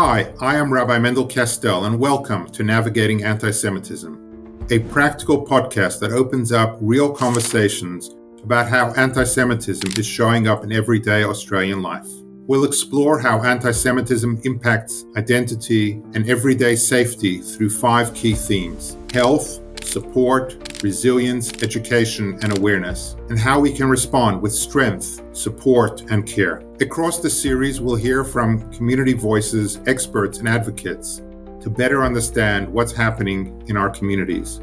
Hi, I am Rabbi Mendel Kastel, and welcome to Navigating Antisemitism, a practical podcast that opens up real conversations about how antisemitism is showing up in everyday Australian life. We'll explore how antisemitism impacts identity and everyday safety through 5 key themes: health, support, resilience, education, and awareness, and how we can respond with strength, support, and care. Across the series, we'll hear from community voices, experts, and advocates to better understand what's happening in our communities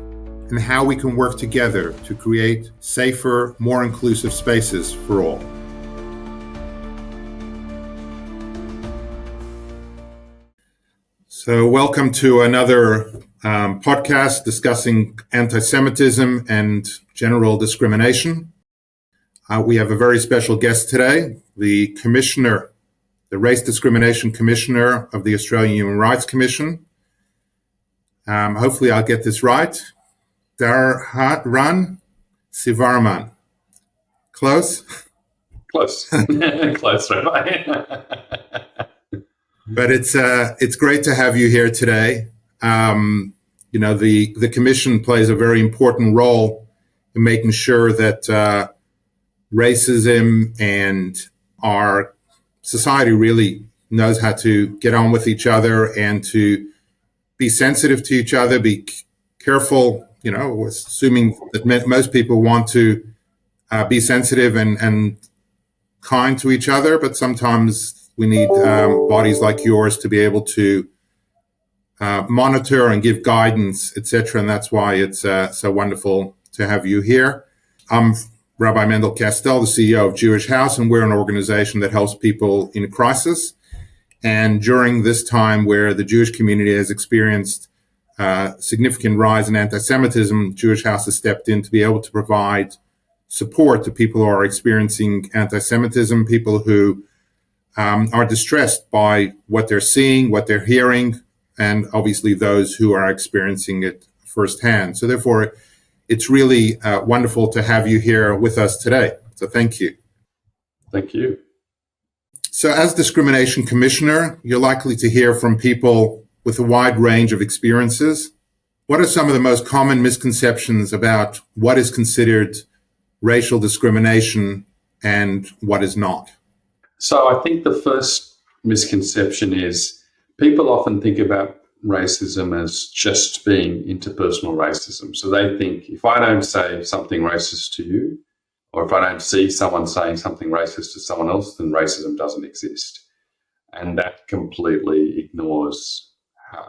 and how we can work together to create safer, more inclusive spaces for all. So welcome to another podcast discussing anti-Semitism and general discrimination. We have a very special guest today, the Commissioner, the Race Discrimination Commissioner of the Australian Human Rights Commission. Hopefully I'll get this right. Giridharan Sivaraman. Close? Close. Close, Rabbi. But it's great to have you here today. The Commission plays a very important role in making sure that racism and our society really knows how to get on with each other and to be sensitive to each other, be careful, assuming that most people want to be sensitive and kind to each other, but sometimes we need bodies like yours to be able to monitor and give guidance, etc. And that's why it's so wonderful to have you here. I'm Rabbi Mendel Kastel, the CEO of Jewish House, and we're an organization that helps people in crisis. And during this time where the Jewish community has experienced significant rise in anti-Semitism, Jewish House has stepped in to be able to provide support to people who are experiencing anti-Semitism, people who are distressed by what they're seeing, what they're hearing, and obviously those who are experiencing it firsthand. So therefore, it's really wonderful to have you here with us today. So thank you. Thank you. So as Discrimination Commissioner, you're likely to hear from people with a wide range of experiences. What are some of the most common misconceptions about what is considered racial discrimination and what is not? So I think the first misconception is people often think about racism as just being interpersonal racism. So they think if I don't say something racist to you, or if I don't see someone saying something racist to someone else, then racism doesn't exist. And that completely ignores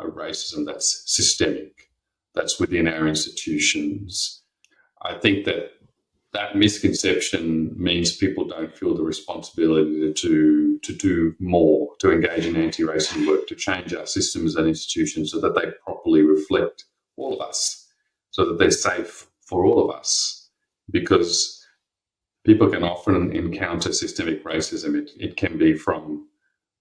racism that's systemic, that's within our institutions. I think that misconception means people don't feel the responsibility to do more, to engage in anti-racism work, to change our systems and institutions so that they properly reflect all of us, so that they're safe for all of us. Because people can often encounter systemic racism. It can be from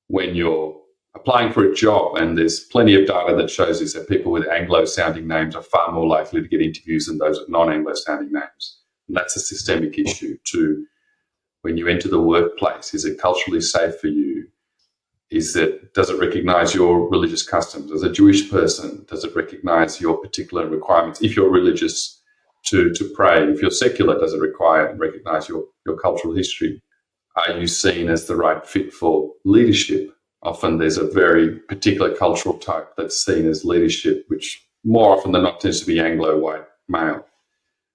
when you're applying for a job, and there's plenty of data that shows this, that people with Anglo-sounding names are far more likely to get interviews than those with non-Anglo-sounding names. And that's a systemic issue too. When you enter the workplace, is it culturally safe for you? Does it recognize your religious customs? As a Jewish person, does it recognize your particular requirements? If you're religious, to pray. If you're secular, does it recognize your cultural history? Are you seen as the right fit for leadership? Often there's a very particular cultural type that's seen as leadership, which more often than not tends to be Anglo-white male.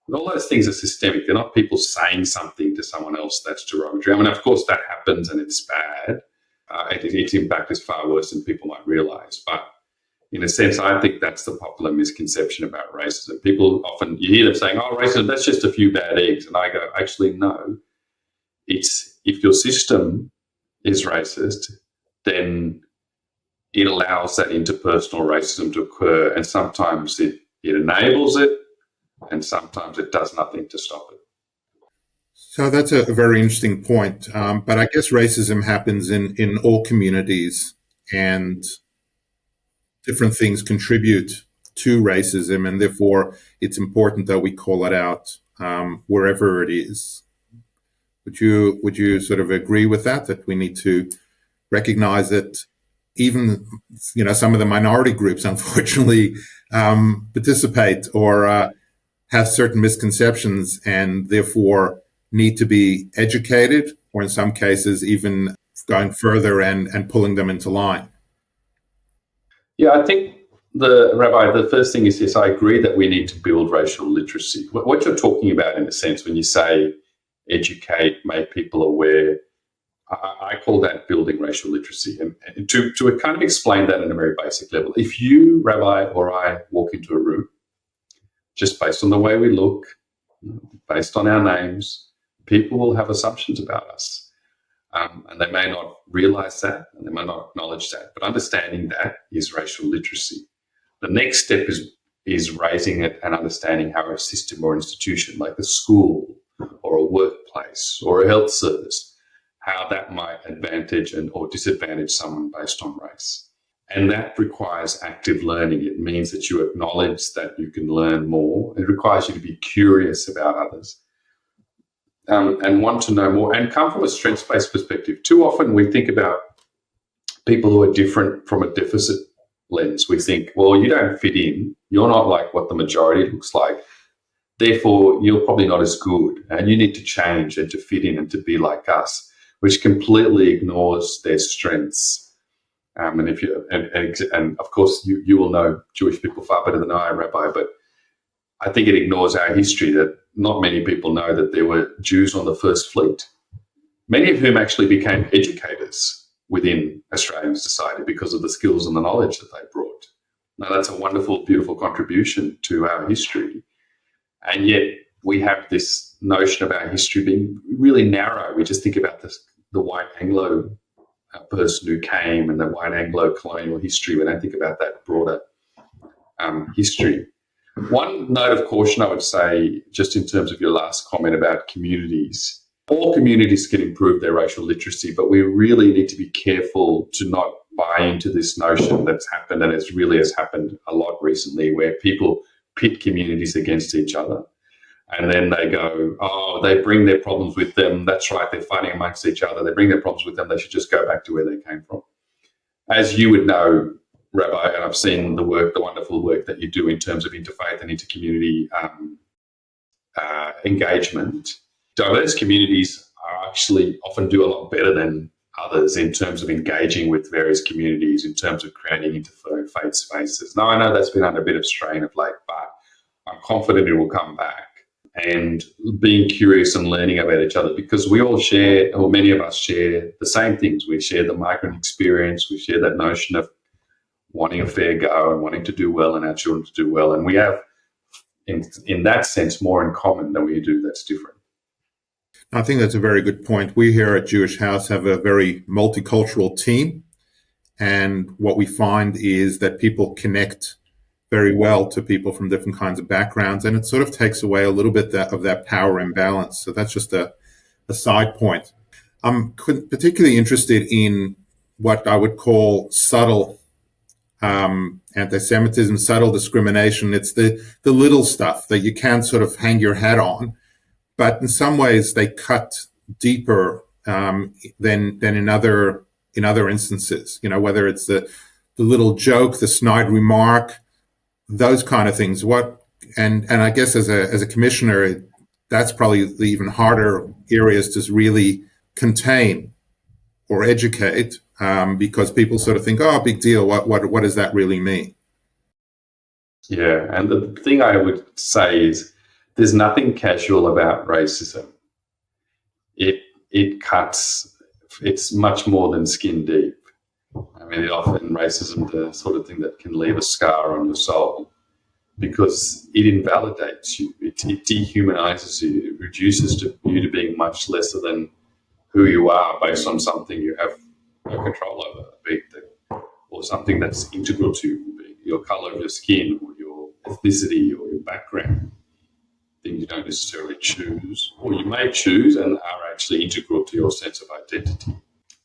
And all those things are systemic. They're not people saying something to someone else that's derogatory. I mean, of course, that happens and it's bad. Its impact is far worse than people might realize. But in a sense, I think that's the popular misconception about racism. People often, you hear them saying, oh, racism, that's just a few bad eggs. And I go, actually, no. It's if your system is racist, then it allows that interpersonal racism to occur. And sometimes it enables it, and sometimes it does nothing to stop it. So that's a very interesting point. But I guess racism happens in all communities, and different things contribute to racism, and therefore it's important that we call it out wherever it is. Would you sort of agree with that we need to recognize that even, some of the minority groups, unfortunately, participate or have certain misconceptions and therefore need to be educated, or in some cases, even going further and pulling them into line. Yeah, I think the first thing is, yes, I agree that we need to build racial literacy. What you're talking about, in a sense, when you say educate, make people aware, I call that building racial literacy. And to kind of explain that in a very basic level, if you, Rabbi, or I walk into a room, just based on the way we look, based on our names, people will have assumptions about us. And they may not realize that, and they may not acknowledge that. But understanding that is racial literacy. The next step is raising it and understanding how a system or institution, like a school or a workplace or a health service, how that might advantage or disadvantage someone based on race. And that requires active learning. It means that you acknowledge that you can learn more. It requires you to be curious about others. And want to know more and come from a strengths-based perspective. Too often we think about people who are different from a deficit lens. We think, well, you don't fit in. You're not like what the majority looks like. Therefore, you're probably not as good, and you need to change and to fit in and to be like us, which completely ignores their strengths. And of course, you will know Jewish people far better than I, Rabbi, but I think it ignores our history, that not many people know that there were Jews on the first fleet, many of whom actually became educators within Australian society because of the skills and the knowledge that they brought. Now, that's a wonderful, beautiful contribution to our history. And yet we have this notion of our history being really narrow. We just think about the white Anglo person who came and the white Anglo colonial history. We don't think about that broader history. One note of caution I would say, just in terms of your last comment about communities, all communities can improve their racial literacy, but we really need to be careful to not buy into this notion that's happened, and it really has happened a lot recently, where people pit communities against each other. And then they go, oh, they bring their problems with them. That's right, they're fighting amongst each other. They bring their problems with them. They should just go back to where they came from. As you would know, Rabbi, and I've seen the wonderful work that you do in terms of interfaith and intercommunity engagement. Diverse communities are actually often do a lot better than others in terms of engaging with various communities, in terms of creating interfaith spaces. Now, I know that's been under a bit of strain of late, but I'm confident it will come back. And being curious and learning about each other, because we all share, or many of us share, the same things. We share the migrant experience. We share that notion of wanting a fair go and wanting to do well and our children to do well. And we have, in that sense, more in common than we do that's different. I think that's a very good point. We here at Jewish House have a very multicultural team. And what we find is that people connect very well to people from different kinds of backgrounds. And it sort of takes away a little bit of that power imbalance. So that's just a side point. I'm particularly interested in what I would call subtle antisemitism, subtle discrimination. It's the little stuff that you can't sort of hang your hat on, but in some ways they cut deeper than in other instances. Whether it's the little joke, the snide remark, those kind of things. And I guess as a commissioner, that's probably the even harder areas to really contain or educate, because people sort of think, oh, big deal. What does that really mean? Yeah, and the thing I would say is there's nothing casual about racism. It cuts. It's much more than skin deep. I mean, racism, the sort of thing that can leave a scar on your soul, because it invalidates you. It dehumanizes you. It reduces you to being much lesser than who you are based on something you have no control over, or something that's integral to you, your color of your skin or your ethnicity or your background, things you don't necessarily choose, or you may choose and are actually integral to your sense of identity.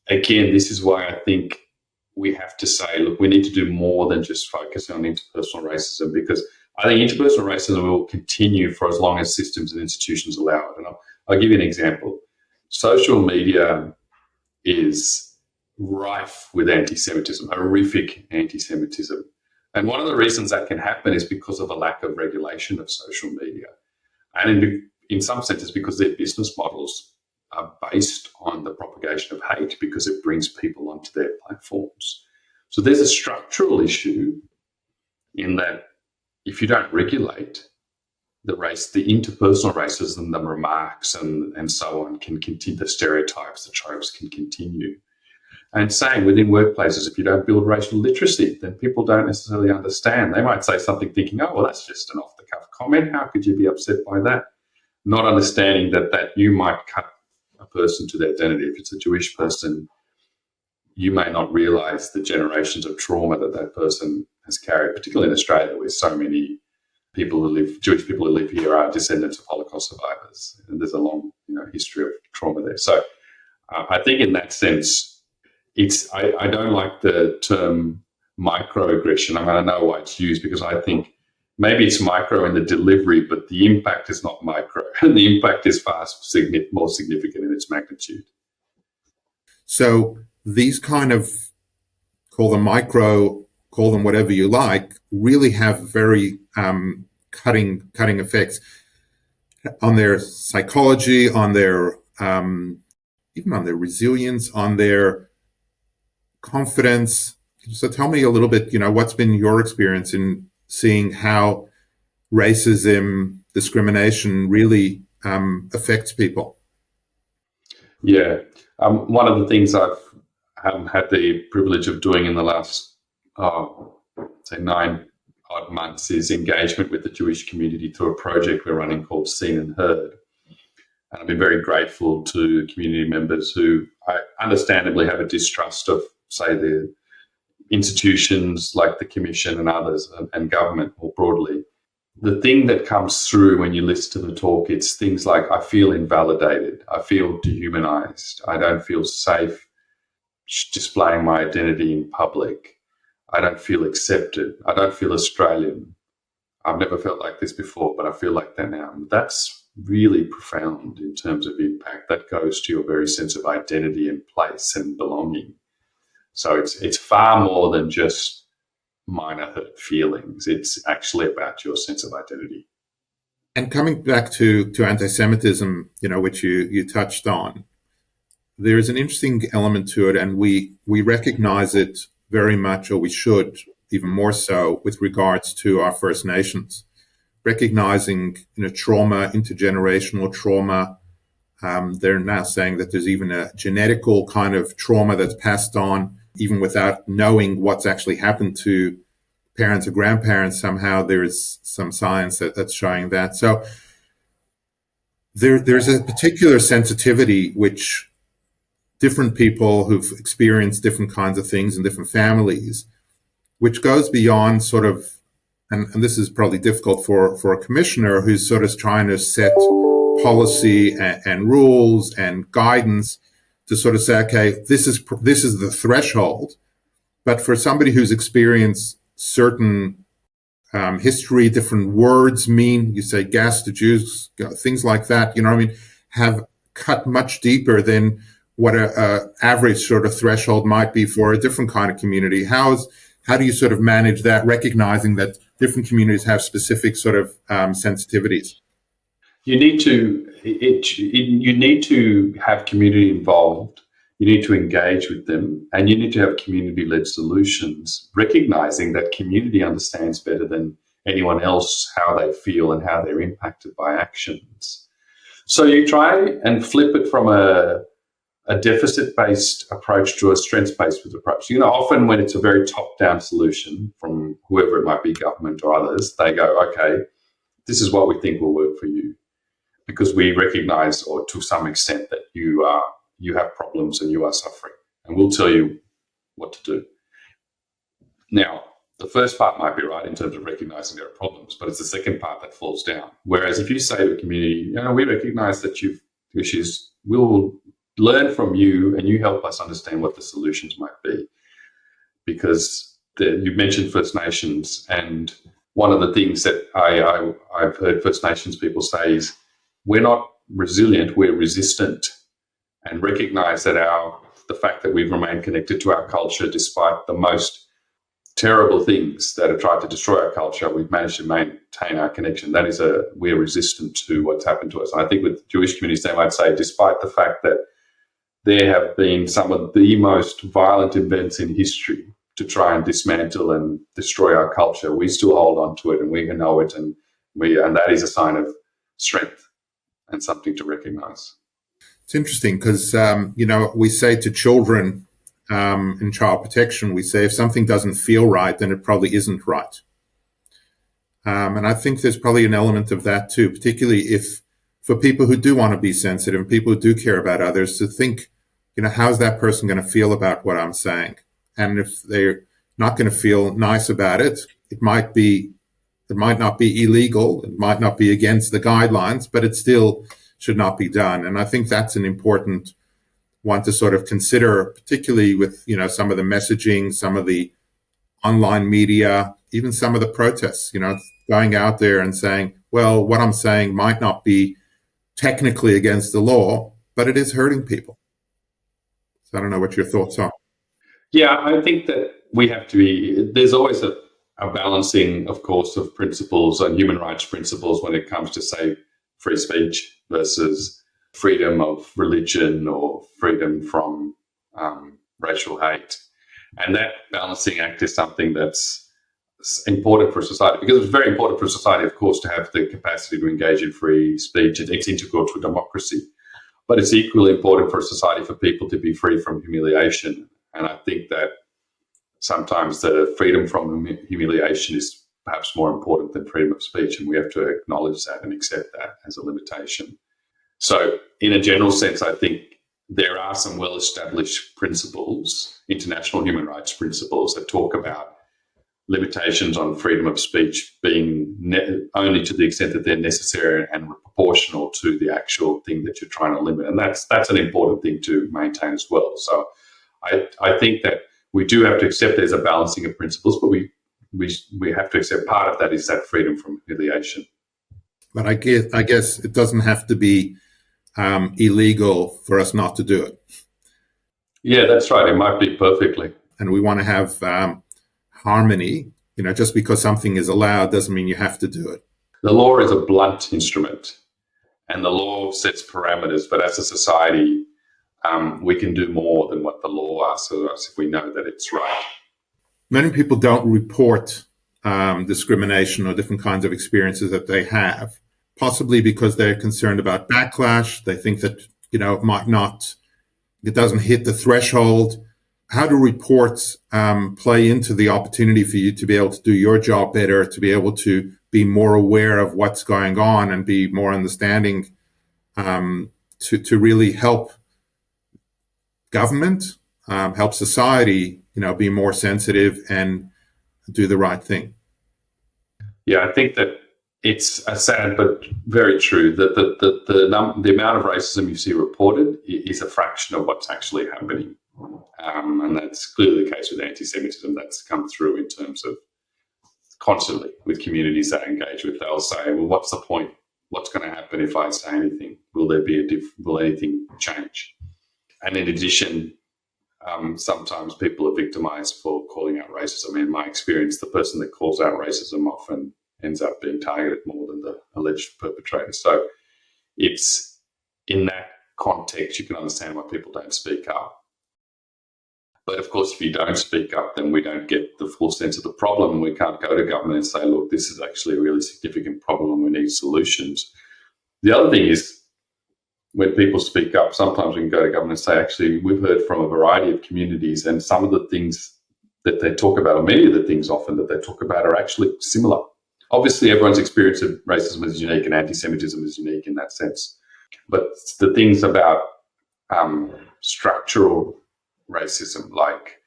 Again, this is why I think we have to say, look, we need to do more than just focus on interpersonal racism, because I think interpersonal racism will continue for as long as systems and institutions allow it. And I'll give you an example. Social media is rife with anti-Semitism, horrific anti-Semitism. And one of the reasons that can happen is because of a lack of regulation of social media. And in some senses, because their business models are based on the propagation of hate, because it brings people onto their platforms. So there's a structural issue in that if you don't regulate the interpersonal racism, the remarks and so on can continue, the stereotypes, the tropes can continue. And same within workplaces, if you don't build racial literacy, then people don't necessarily understand. They might say something thinking, oh, well, that's just an off-the-cuff comment. How could you be upset by that? Not understanding that you might cut a person to their identity. If it's a Jewish person, you may not realize the generations of trauma that person has carried, particularly in Australia, where so many Jewish people who live here are descendants of Holocaust survivors. And there's a long history of trauma there. So I think in that sense, I don't like the term microaggression. I mean, I know why it's used, because I think maybe it's micro in the delivery, but the impact is not micro, and the impact is far more significant in its magnitude. So these kind of, call them micro, call them whatever you like, really have very cutting effects on their psychology, on their even on their resilience, on their confidence. So tell me a little bit, what's been your experience in seeing how racism, discrimination really affects people? Yeah. One of the things I've had the privilege of doing in the last, say 9 odd months is engagement with the Jewish community through a project we're running called Seen and Heard. And I've been very grateful to community members who I understandably have a distrust of, say, the institutions like the Commission and others, and government more broadly. The thing that comes through when you listen to the talk, it's things like, I feel invalidated, I feel dehumanized, I don't feel safe displaying my identity in public, I don't feel accepted, I don't feel Australian, I've never felt like this before, but I feel like that now. And that's really profound in terms of impact. That goes to your very sense of identity and place and belonging. So it's far more than just minor hurt feelings. It's actually about your sense of identity. And coming back to anti-Semitism, which you touched on, there is an interesting element to it, and we recognize it very much, or we should even more so, with regards to our First Nations, recognizing trauma, intergenerational trauma. They're now saying that there's even a genetical kind of trauma that's passed on, even without knowing what's actually happened to parents or grandparents. Somehow there is some science that's showing that. So there's a particular sensitivity which different people who've experienced different kinds of things in different families, which goes beyond sort of, and this is probably difficult for a commissioner who's sort of trying to set policy and rules and guidance to sort of say, okay, this is the threshold. But for somebody who's experienced certain history, different words mean, you say gas to Jews, things like that, have cut much deeper than what a average sort of threshold might be for a different kind of community. How do you sort of manage that, recognizing that different communities have specific sort of sensitivities? You need to have community involved. You need to engage with them, and you need to have community-led solutions, recognizing that community understands better than anyone else how they feel and how they're impacted by actions. So you try and flip it from a deficit-based approach to a strengths-based approach. Often when it's a very top-down solution from whoever it might be, government or others, they go, okay, this is what we think will work for you, because we recognize, or to some extent, that you have problems and you are suffering, and we'll tell you what to do. Now, the first part might be right in terms of recognizing there are problems, but it's the second part that falls down. Whereas if you say to a community, we recognize that you've issues, we'll learn from you and you help us understand what the solutions might be. Because you mentioned First Nations, and one of the things that I've heard First Nations people say is, we're not resilient, we're resistant, and recognize that our the fact that we've remained connected to our culture despite the most terrible things that have tried to destroy our culture. We've managed to maintain our connection. That is we're resistant to what's happened to us. And I think with Jewish communities, they might say, despite the fact that there have been some of the most violent events in history to try and dismantle and destroy our culture, we still hold on to it, and we know it, and that is a sign of strength and something to recognize. It's interesting because, we say to children in child protection, we say if something doesn't feel right, then it probably isn't right. And I think there's probably an element of that too, particularly if for people who do want to be sensitive, people who do care about others, to think, how's that person going to feel about what I'm saying? And if they're not going to feel nice about it, it might not be illegal, it might not be against the guidelines, but it still should not be done. And I think that's an important one to sort of consider, particularly with, some of the messaging, some of the online media, even some of the protests, going out there and saying, well, what I'm saying might not be technically against the law, but it is hurting people. So I don't know what your thoughts are. Yeah, I think that there's always a balancing, of course, of principles and human rights principles when it comes to, say, free speech versus freedom of religion or freedom from racial hate. And that balancing act is something that's important for society, because it's very important for society, of course, to have the capacity to engage in free speech. It's integral to democracy. But it's equally important for society for people to be free from humiliation. And I think that sometimes the freedom from humiliation is perhaps more important than freedom of speech, and we have to acknowledge that and accept that as a limitation. So in a general sense, I think there are some well-established principles, international human rights principles, that talk about limitations on freedom of speech being only to the extent that they're necessary and proportional to the actual thing that you're trying to limit. And that's an important thing to maintain as well. So I think that we do have to accept there's a balancing of principles, but we have to accept part of that is that freedom from humiliation. But I guess it doesn't have to be illegal for us not to do it. Yeah, that's right. It might be perfectly. And we want to have harmony. Just because something is allowed doesn't mean you have to do it. The law is a blunt instrument, and the law sets parameters. But as a society, we can do more than what the law asks of us if we know that it's right. Many people don't report discrimination or different kinds of experiences that they have, possibly because they're concerned about backlash. They think that, it doesn't hit the threshold. How do reports play into the opportunity for you to be able to do your job better, to be able to be more aware of what's going on and be more understanding, to really help government, help society, be more sensitive and do the right thing? Yeah, I think that it's sad but very true that the amount of racism you see reported is a fraction of what's actually happening. And that's clearly the case with anti-Semitism. That's come through in terms of constantly with communities that I engage with. They'll say, well, what's the point? What's going to happen if I say anything? Will anything change? And in addition, sometimes people are victimized for calling out racism. In my experience, the person that calls out racism often ends up being targeted more than the alleged perpetrator. So it's in that context, you can understand why people don't speak up. But of course, if you don't speak up, then we don't get the full sense of the problem. We can't go to government and say, look, this is actually a really significant problem and we need solutions. The other thing is, when people speak up, sometimes we can go to government and say, actually, we've heard from a variety of communities, and some of the things that they talk about, or many of the things often that they talk about, are actually similar. Obviously, everyone's experience of racism is unique and anti-Semitism is unique in that sense. But the things about structural racism, like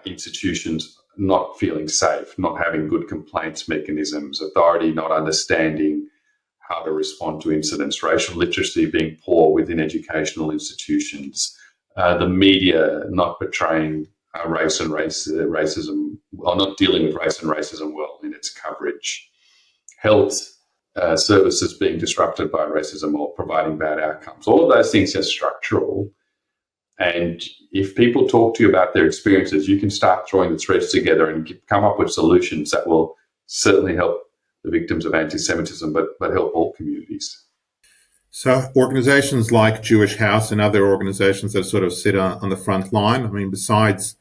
institutions not feeling safe, not having good complaints mechanisms, authority not understanding how to respond to incidents, racial literacy being poor within educational institutions, the media not portraying race and racism, or not dealing with race and racism well in its coverage, health services being disrupted by racism or providing bad outcomes. All of those things are structural, And if people talk to you about their experiences, you can start throwing the threads together and come up with solutions that will certainly help the victims of anti-Semitism, but help all communities. So organizations like Jewish House and other organizations that sort of sit on the front line, I mean, besides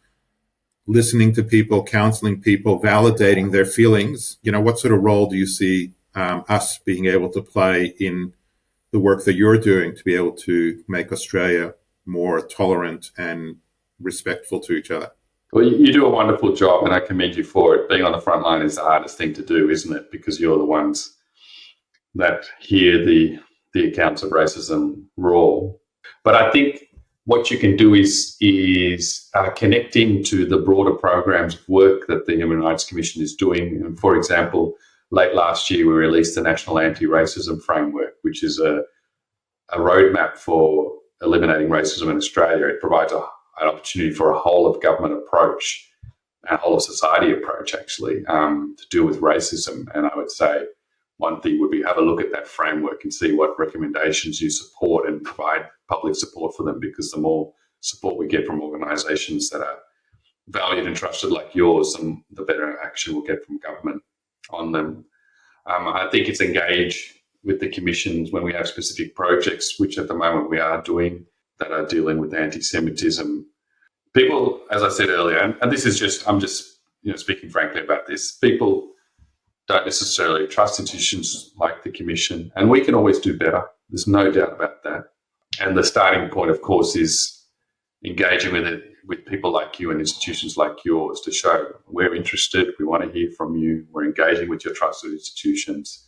listening to people, counseling people, validating their feelings, what sort of role do you see us being able to play in the work that you're doing to be able to make Australia more tolerant and respectful to each other? Well, you do a wonderful job, and I commend you for it. Being on the front line is the hardest thing to do, isn't it? Because you're the ones that hear the accounts of racism raw. But I think what you can do is connecting to the broader programs of work that the Human Rights Commission is doing. And for example, late last year, we released the National Anti-Racism Framework, which is a roadmap for eliminating racism in Australia. It provides an opportunity for a whole of government approach, a whole of society approach, actually, to deal with racism. And I would say one thing would be have a look at that framework and see what recommendations you support and provide public support for them, because the more support we get from organisations that are valued and trusted like yours, the better action we'll get from government on them. I think it's engage with the commissions when we have specific projects, which at the moment we are doing, that are dealing with anti-Semitism. People, as I said earlier, and this is just, I'm just speaking frankly about this, people don't necessarily trust institutions like the Commission, and we can always do better. There's no doubt about that. And the starting point, of course, is engaging with people like you and institutions like yours to show we're interested, we want to hear from you, we're engaging with your trusted institutions,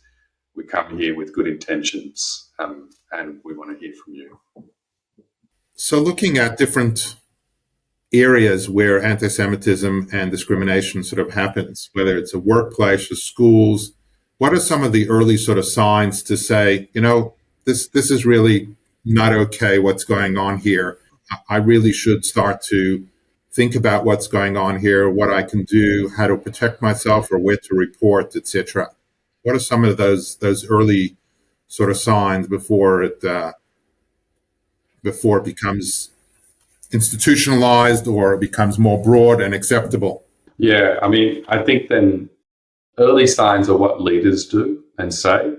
we come here with good intentions, and we want to hear from you. So looking at different areas where anti-Semitism and discrimination sort of happens, whether it's a workplace or schools, what are some of the early sort of signs to say, this is really not okay what's going on here. I really should start to think about what's going on here, what I can do, how to protect myself or where to report, etc. What are some of those early sort of signs before it becomes institutionalized or becomes more broad and acceptable? Yeah, I mean, I think then early signs are what leaders do and say,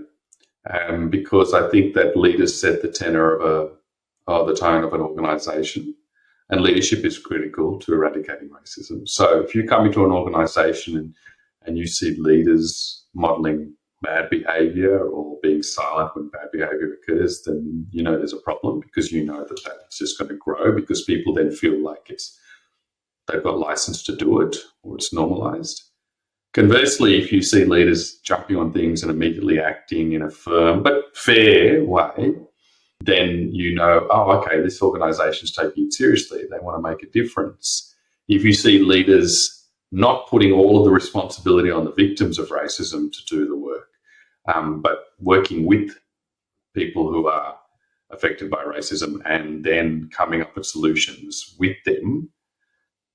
because I think that leaders set the tenor of the tone of an organisation, and leadership is critical to eradicating racism. So if you come into an organisation and you see leaders modelling bad behaviour or being silent when bad behaviour occurs, then there's a problem, because that that's just going to grow, because people then feel like they've got license to do it, or it's normalised. Conversely, if you see leaders jumping on things and immediately acting in a firm but fair way, then okay, this organisation is taking it seriously. They want to make a difference. If you see leaders not putting all of the responsibility on the victims of racism to do the work, but working with people who are affected by racism and then coming up with solutions with them,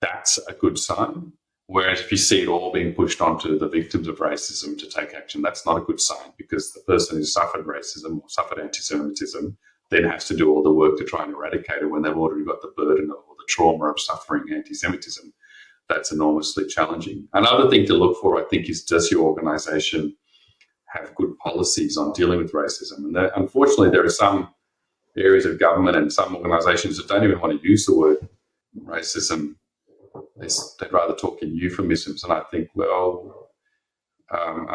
that's a good sign. Whereas if you see it all being pushed onto the victims of racism to take action, that's not a good sign, because the person who suffered racism or suffered anti-Semitism then has to do all the work to try and eradicate it when they've already got the burden or the trauma of suffering anti-Semitism. That's enormously challenging. Another thing to look for, I think, is, does your organisation have good policies on dealing with racism? And unfortunately, there are some areas of government and some organisations that don't even want to use the word racism. They'd rather talk in euphemisms. And I think, I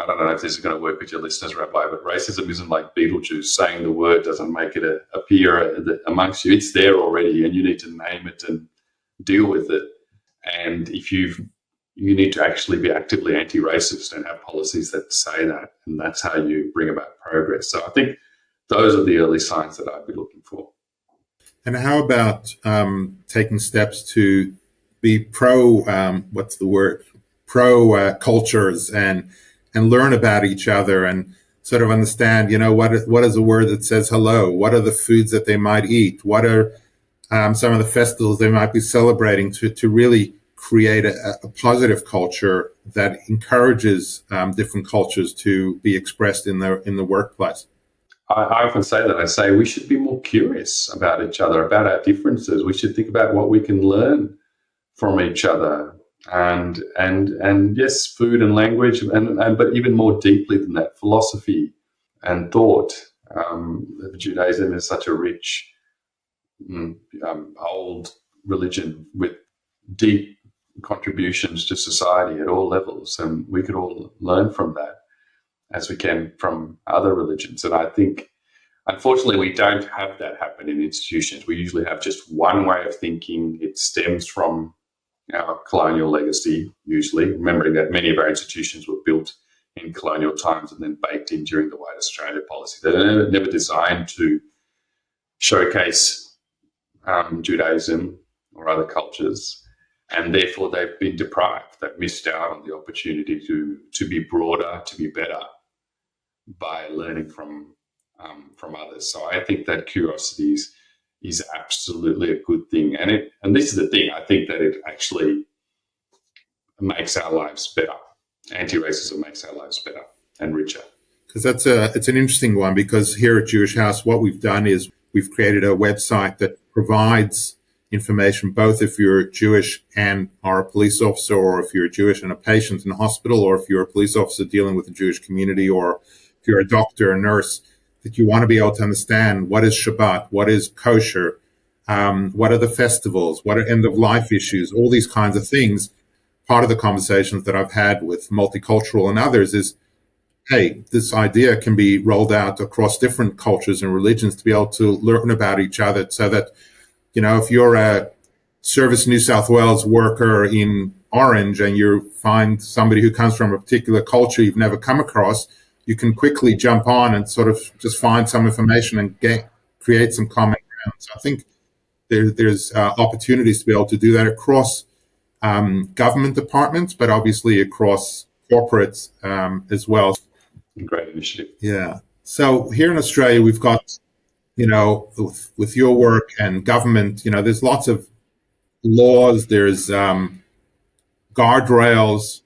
don't know if this is going to work with your listeners, Rabbi, but racism isn't like Beetlejuice. Saying the word doesn't make it appear amongst you. It's there already, and you need to name it and deal with it. And if you need to actually be actively anti-racist and have policies that say that, and that's how you bring about progress. So I think those are the early signs that I'd be looking for. And how about taking steps to be pro cultures and learn about each other and sort of understand, what is a word that says hello? What are the foods that they might eat? What are some of the festivals they might be celebrating to really create a positive culture that encourages different cultures to be expressed in the workplace? I often say that. I say we should be more curious about each other, about our differences. We should think about what we can learn from each other, and yes, food and language, and but even more deeply than that, philosophy and thought. Judaism is such a rich, old religion with deep contributions to society at all levels, and we could all learn from that as we can from other religions. And I think, unfortunately, we don't have that happen in institutions. We usually have just one way of thinking. It stems from our colonial legacy, usually, remembering that many of our institutions were built in colonial times and then baked in during the White Australia policy. They're never designed to showcase Judaism or other cultures, and therefore they've been deprived. They've missed out on the opportunity to be broader, to be better by learning from others. So I think that curiosity is absolutely a good thing, and this is the thing. I think that it actually makes our lives better. Anti-racism makes our lives better and richer. Because it's an interesting one, because here at Jewish House, what we've done is we've created a website that provides information both if you're Jewish and are a police officer, or if you're Jewish and a patient in a hospital, or if you're a police officer dealing with the Jewish community, or if you're a doctor or nurse, that you want to be able to understand what is Shabbat, what is kosher, what are the festivals, what are end-of-life issues, all these kinds of things. Part of the conversations that I've had with multicultural and others is, hey, this idea can be rolled out across different cultures and religions to be able to learn about each other, so that, if you're a Service New South Wales worker in Orange and you find somebody who comes from a particular culture you've never come across, you can quickly jump on and sort of just find some information and create some common ground. So I think there's opportunities to be able to do that across government departments, but obviously across corporates as well. Great initiative. Yeah. So here in Australia, we've got, with your work and government, there's lots of laws, there's guardrails,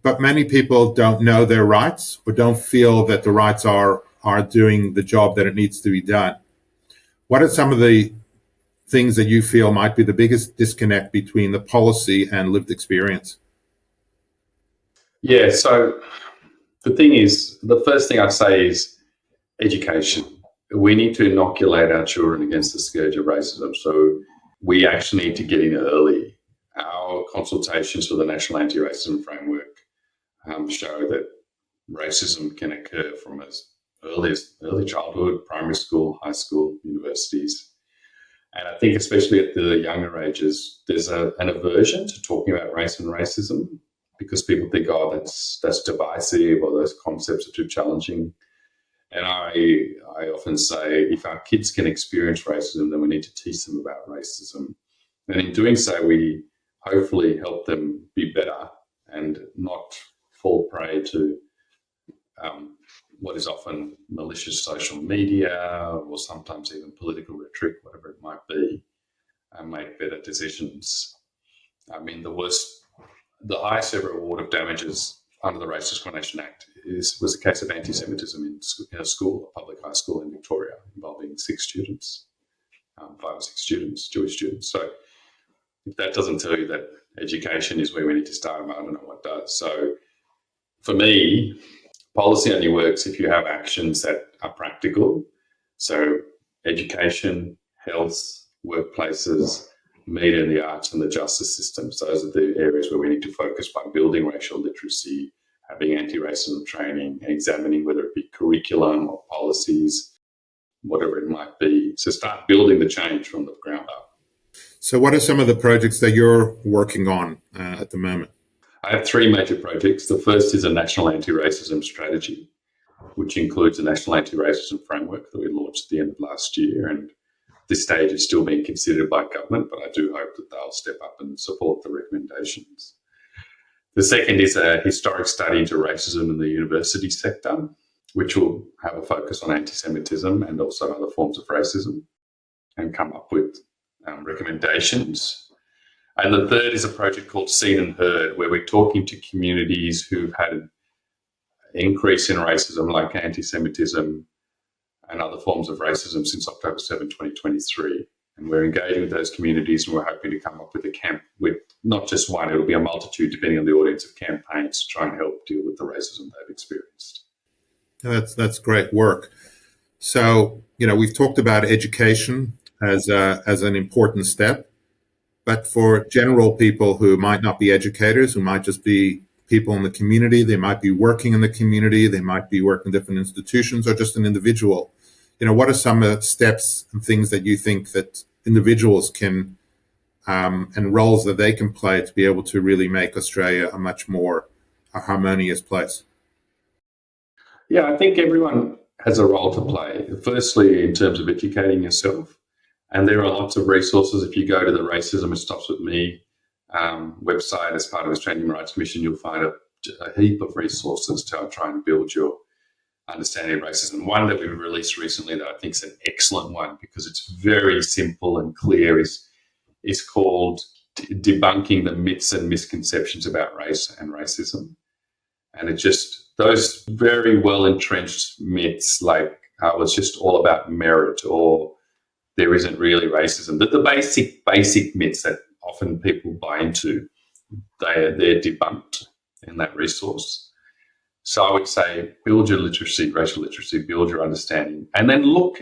but many people don't know their rights or don't feel that the rights are doing the job that it needs to be done. What are some of the things that you feel might be the biggest disconnect between the policy and lived experience? Yeah, so the thing is, the first thing I say is education. We need to inoculate our children against the scourge of racism. So we actually need to get in early. Our consultations for the National Anti-Racism Framework show that racism can occur from as early childhood, primary school, high school, universities. And I think especially at the younger ages, there's an aversion to talking about race and racism, because people think, oh, that's divisive, or those concepts are too challenging. And I often say, if our kids can experience racism, then we need to teach them about racism. And in doing so, we hopefully help them be better and not fall prey to what is often malicious social media, or sometimes even political rhetoric, whatever it might be, and make better decisions. I mean, the highest ever award of damages under the Race Discrimination Act was a case of antisemitism in a school, a public high school in Victoria, involving 6 students, 5 or 6 students, Jewish students. So if that doesn't tell you that education is where we need to start, I don't know what does. So for me, policy only works if you have actions that are practical. So education, health, workplaces, media and the arts, and the justice systems. Those are the areas where we need to focus by building racial literacy, having anti-racism training, examining whether it be curriculum or policies, whatever it might be. So start building the change from the ground up. So what are some of the projects that you're working on at the moment? I have 3 major projects. The first is a national anti-racism strategy, which includes a national anti-racism framework that we launched at the end of last year. And this stage is still being considered by government, but I do hope that they'll step up and support the recommendations. The second is a historic study into racism in the university sector, which will have a focus on antisemitism and also other forms of racism, and come up with recommendations. And the third is a project called Seen and Heard, where we're talking to communities who've had an increase in racism, like antisemitism, and other forms of racism since October 7, 2023. And we're engaging with those communities, and we're hoping to come up with a camp with not just one, it'll be a multitude, depending on the audience, of campaigns to try and help deal with the racism they've experienced. That's great work. So, we've talked about education as an important step, but for general people who might not be educators, who might just be people in the community, they might be working in the community, they might be working in different institutions, or just an individual. What are some steps and things that you think that individuals can and roles that they can play to be able to really make Australia a much more harmonious place? Yeah, I think everyone has a role to play. Firstly, in terms of educating yourself, and there are lots of resources. If you go to the Racism It Stops With Me website as part of the Australian Human Rights Commission, you'll find a heap of resources to try and build your understanding of racism. One that we've released recently that I think is an excellent one because it's very simple and clear is called Debunking the Myths and Misconceptions About Race and Racism. And it just, those very well entrenched myths like it's just all about merit or there isn't really racism, the basic myths that often people buy into, they're debunked in that resource. So I would say build your literacy, racial literacy, build your understanding, and then look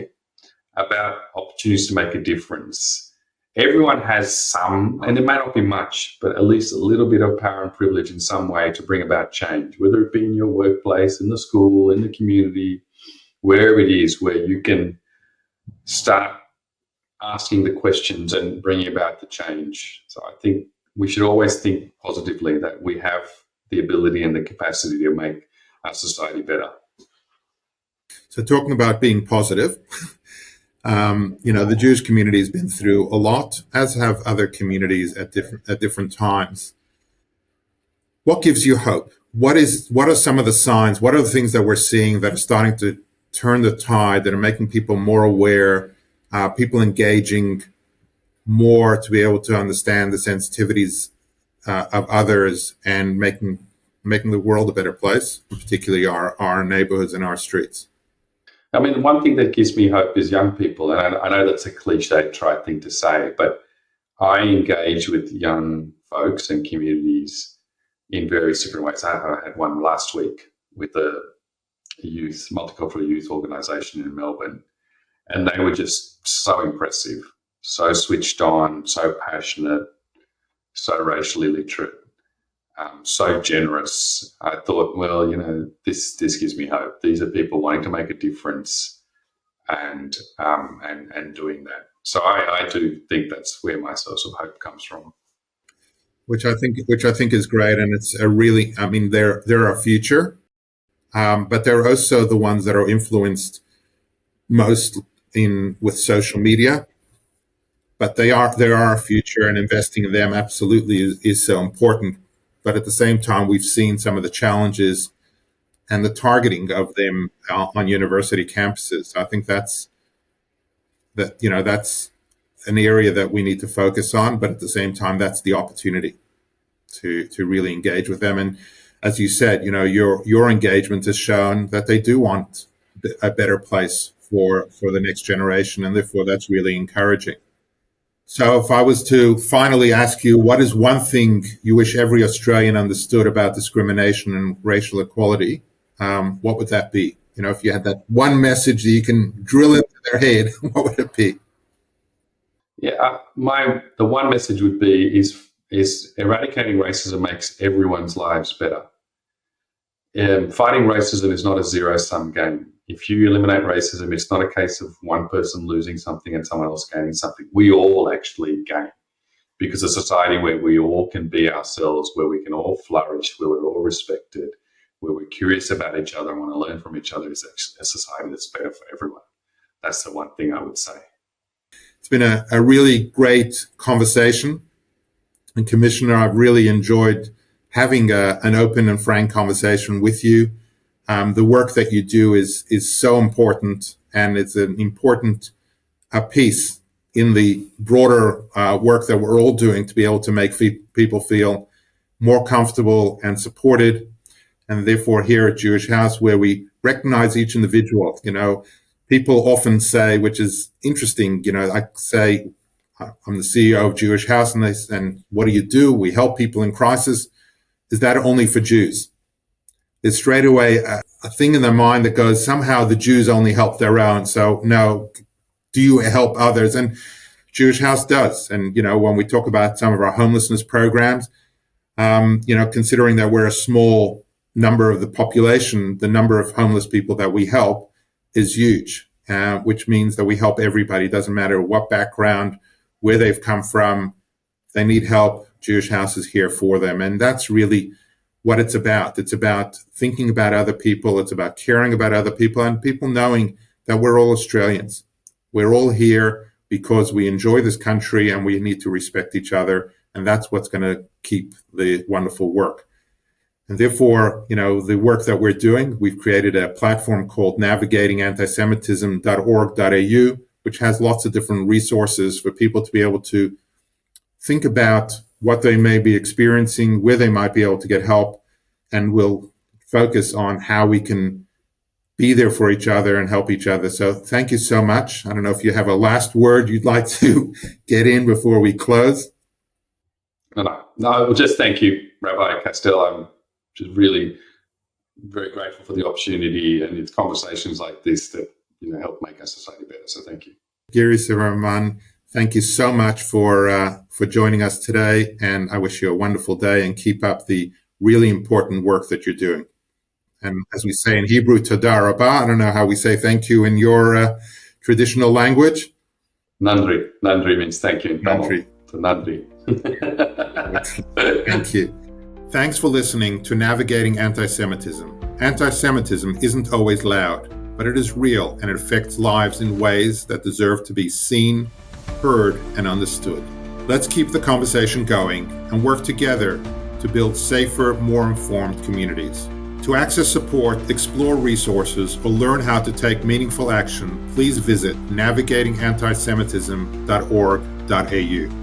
about opportunities to make a difference. Everyone has some, and it may not be much, but at least a little bit of power and privilege in some way to bring about change, whether it be in your workplace, in the school, in the community, wherever it is, where you can start asking the questions and bringing about the change. So I think we should always think positively that we have the ability and the capacity to make our society better. So talking about being positive, the Jewish community has been through a lot, as have other communities at different times. What gives you hope? What are some of the signs? What are the things that we're seeing that are starting to turn the tide, that are making people more aware, people engaging more to be able to understand the sensitivities of others and making the world a better place, particularly our neighborhoods and our streets? I mean, one thing that gives me hope is young people. And I know that's a cliche, trite thing to say, but I engage with young folks and communities in various different ways. I had one last week with a multicultural youth organisation in Melbourne, and they were just so impressive, so switched on, so passionate, so racially literate. So generous. I thought, well, this gives me hope. These are people wanting to make a difference and doing that. So I do think that's where my source of hope comes from. Which I think is great, and it's they're our future, but they're also the ones that are influenced most with social media. But they are our future, and investing in them absolutely is so important. But at the same time, we've seen some of the challenges and the targeting of them on university campuses. I think that's an area that we need to focus on. But at the same time, that's the opportunity to really engage with them. And as you said, your engagement has shown that they do want a better place for the next generation, and therefore that's really encouraging. So if I was to finally ask you, what is one thing you wish every Australian understood about discrimination and racial equality, what would that be? If you had that one message that you can drill into their head, what would it be? Yeah, the one message would be is eradicating racism makes everyone's lives better. Fighting racism is not a zero-sum game. If you eliminate racism, it's not a case of one person losing something and someone else gaining something. We all actually gain, because a society where we all can be ourselves, where we can all flourish, where we're all respected, where we're curious about each other and want to learn from each other, is actually a society that's better for everyone. That's the one thing I would say. It's been a really great conversation. And Commissioner, I've really enjoyed having an open and frank conversation with you. The work that you do is so important, and it's an important piece in the broader work that we're all doing to be able to make people feel more comfortable and supported. And therefore, here at Jewish House, where we recognize each individual, People often say, which is interesting, I say, I'm the CEO of Jewish House, and what do you do? We help people in crisis. Is that only for Jews? There's straight away a thing in their mind that goes, somehow the Jews only help their own. So no, do you help others? And Jewish House does. And, when we talk about some of our homelessness programs, considering that we're a small number of the population, the number of homeless people that we help is huge, which means that we help everybody. It doesn't matter what background, where they've come from. If they need help, Jewish House is here for them. And that's really what it's about. It's about thinking about other people. It's about caring about other people, and people knowing that we're all Australians. We're all here because we enjoy this country and we need to respect each other. And that's what's going to keep the wonderful work. And therefore, the work that we're doing, we've created a platform called navigatingantisemitism.org.au, which has lots of different resources for people to be able to think about what they may be experiencing, where they might be able to get help, and we'll focus on how we can be there for each other and help each other. So thank you so much. I don't know if you have a last word you'd like to get in before we close. No, just thank you, Rabbi Kastel. I'm just really very grateful for the opportunity, and it's conversations like this that help make our society better. So thank you. Giridharan Sivaraman, thank you so much for joining us today, and I wish you a wonderful day and keep up the really important work that you're doing. And as we say in Hebrew, Toda Rabba. I don't know how we say thank you in your traditional language. Nandri. Nandri means thank you in Tamil. Nandri. Nandri. Thank you. Thanks for listening to Navigating Antisemitism. Antisemitism isn't always loud, but it is real and it affects lives in ways that deserve to be seen, heard, and understood. Let's keep the conversation going and work together to build safer, more informed communities. To access support, explore resources, or learn how to take meaningful action, please visit navigatingantisemitism.org.au.